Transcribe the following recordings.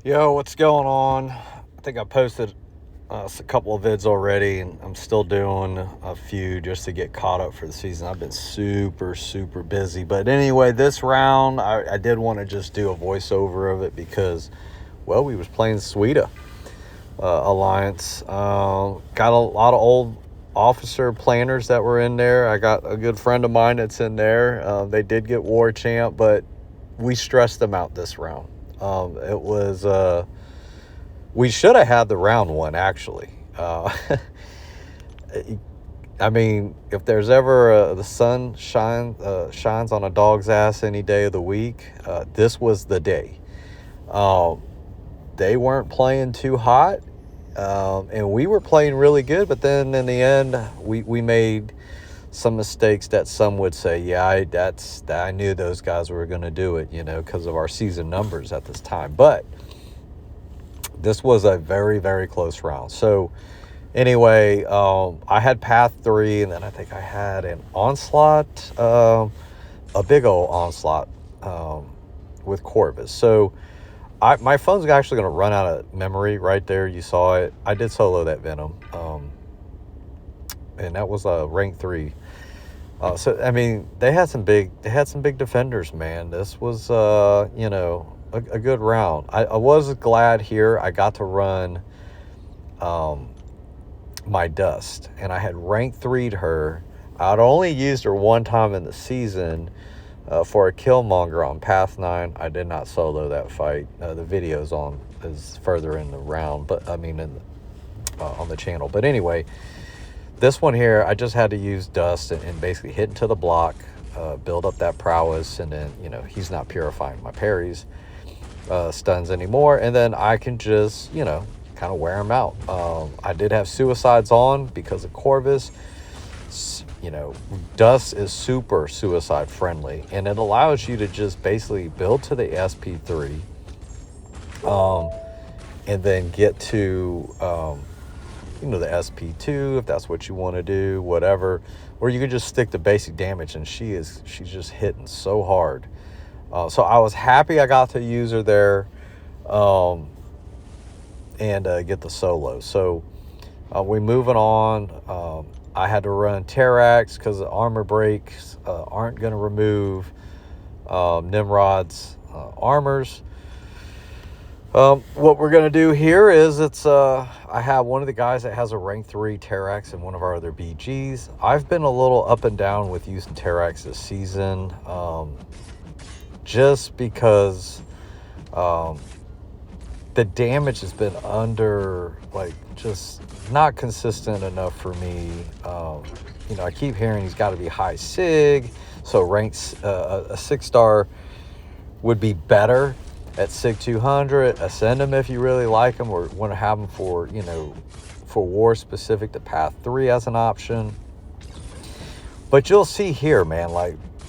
Yo, what's going on? I think I posted a couple of vids already, and I'm still doing a few just to get caught up for the season. I've been super busy. But anyway, this round, I did want to just do a voiceover of it because, well, we was playing Sweedah Alliance. Got a lot of old officer planners that were in there. I got a good friend of mine that's in there. They did get War Champ, but we stressed them out this round. It was we should have had the round one actually. I mean, if there's ever the sun shines on a dog's ass any day of the week, this was the day. They weren't playing too hot, and we were playing really good. But then in the end, we made some mistakes that some would say, yeah, I knew those guys were going to do it, because of our season numbers at this time. But this was a very close round. So anyway, I had Path 3, and then I think I had an Onslaught, a big old Onslaught with Corvus. So my phone's actually going to run out of memory right there. You saw it. I did solo that Venom. And that was a rank 3. So I mean, they had some big defenders, man. This was a good round. I was glad here I got to run my Dust, and I had rank 3'd her. I'd only used her one time in the season for a Killmonger on Path 9. I did not solo that fight. The video's is further in the round, but I mean on the channel. But anyway, this one here, I just had to use Dust and basically hit into the block, build up that prowess, and then, he's not purifying my parries, stuns anymore, and then I can just, kind of wear him out. I did have suicides on because of Corvus. Dust is super suicide friendly, and it allows you to just basically build to the SP3, and then get to the SP2 if that's what you want to do, whatever, or you can just stick to basic damage, and she's just hitting so hard. So I was happy I got to use her there, and get the solo. So we moving on. I had to run Terrax because the armor breaks aren't going to remove Nimrod's armors. What we're going to do here is I have one of the guys that has a rank 3 Terrax and one of our other BGs. I've been a little up and down with using Terrax this season, just because the damage has been just not consistent enough for me. I keep hearing he's got to be high sig, so ranks a 6-star would be better at SIG 200. Ascend him if you really like him or want to have him for war specific to Path 3 as an option. But you'll see here, man,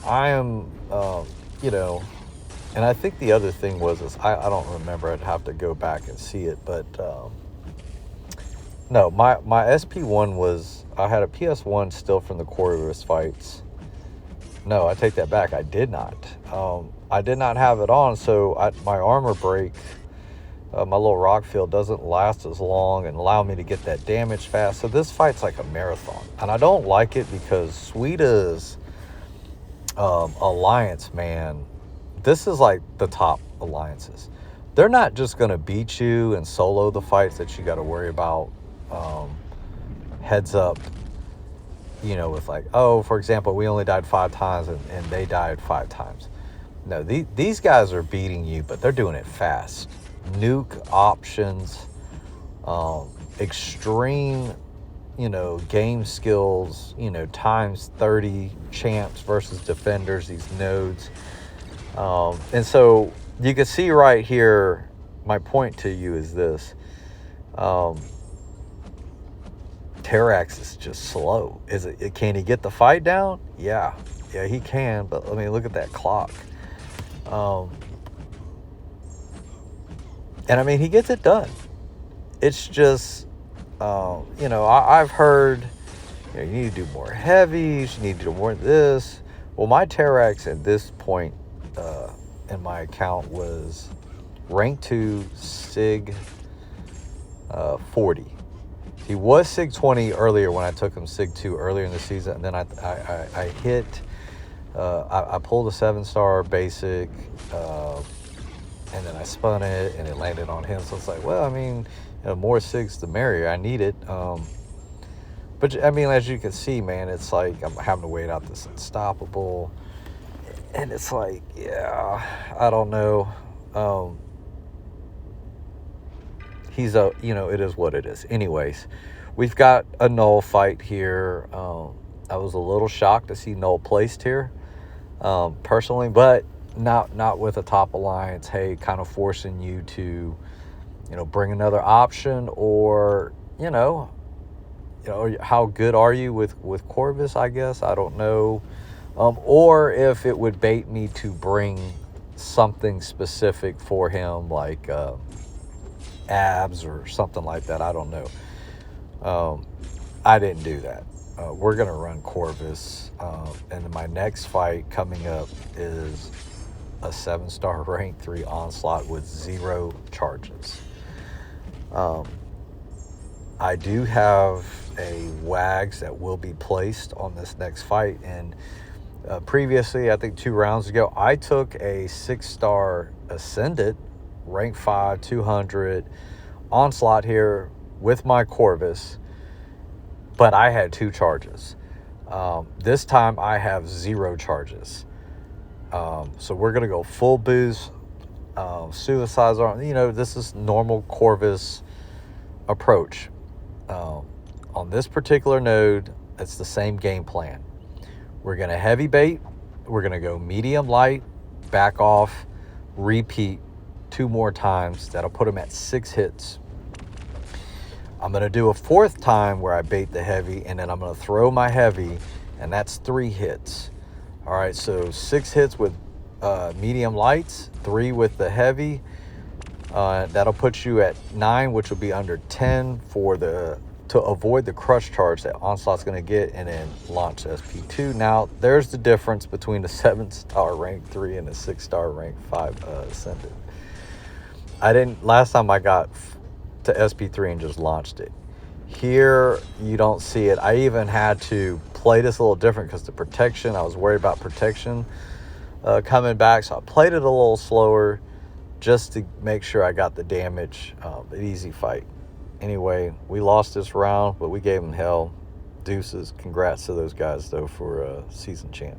I am, and I think the other thing was I don't remember. I'd have to go back and see it. But no, my SP1 was, I had a PS1 still from the Corvus fights. No, I take that back. I did not. I did not have it on, so my armor break, my little rock field doesn't last as long and allow me to get that damage fast. So this fight's like a marathon, and I don't like it because Sweedah's alliance, man, this is like the top alliances. They're not just going to beat you and solo the fights that you got to worry about heads up, with for example, we only died 5 times and they died 5 times. No, these guys are beating you, but they're doing it fast. Nuke options, extreme, game skills, times 30 champs versus defenders, these nodes. And so you can see right here, my point to you is this. Terrax is just slow. Can he get the fight down? Yeah, he can, but I mean, look at that clock. And I mean, he gets it done. It's just, I've heard, you need to do more heavies, you need to do more of this. Well, my Terrax at this point in my account was rank 2 SIG 40. He was SIG 20 earlier when I took him SIG 2 earlier in the season, and then I hit, I pulled a 7-star basic, and then I spun it, and it landed on him. So it's like, well, I mean, more SIGs the merrier. I need it. But I mean, as you can see, man, it's like I'm having to wait out this unstoppable, and it's like, yeah, I don't know. He's it is what it is. Anyways, we've got a null fight here. I was a little shocked to see null placed here, personally, but not with a top alliance. Hey, kind of forcing you to, bring another option, or how good are you with Corvus? I guess I don't know, or if it would bait me to bring something specific for him, like abs or something like that. I don't know. I didn't do that. We're gonna run Corvus, and my next fight coming up is a 7-star rank 3 onslaught with 0 charges. I do have a WAGs that will be placed on this next fight, and previously, I think 2 rounds ago, I took a 6-star Ascendant rank 5 200 onslaught here with my Corvus, but I had 2 charges. This time I have 0 charges. So we're gonna go full boost, suicides arm. This is normal Corvus approach. On this particular node, it's the same game plan. We're gonna heavy bait, we're gonna go medium light, back off, repeat 2 more times. That'll put him at 6 hits. I'm going to do a 4th time where I bait the heavy, and then I'm going to throw my heavy, and that's 3 hits. All right, so 6 hits with medium lights, 3 with the heavy. That'll put you at 9, which will be under 10 to avoid the crush charge that Onslaught's going to get, and then launch SP2. Now, there's the difference between the 7-star rank 3 and the 6-star rank 5 Ascendant. Last time I got to SP3 and just launched it. Here, you don't see it. I even had to play this a little different because the protection, I was worried about protection coming back, so I played it a little slower just to make sure I got the damage. An easy fight. Anyway, we lost this round, but we gave them hell. Deuces. Congrats to those guys, though, for season champ.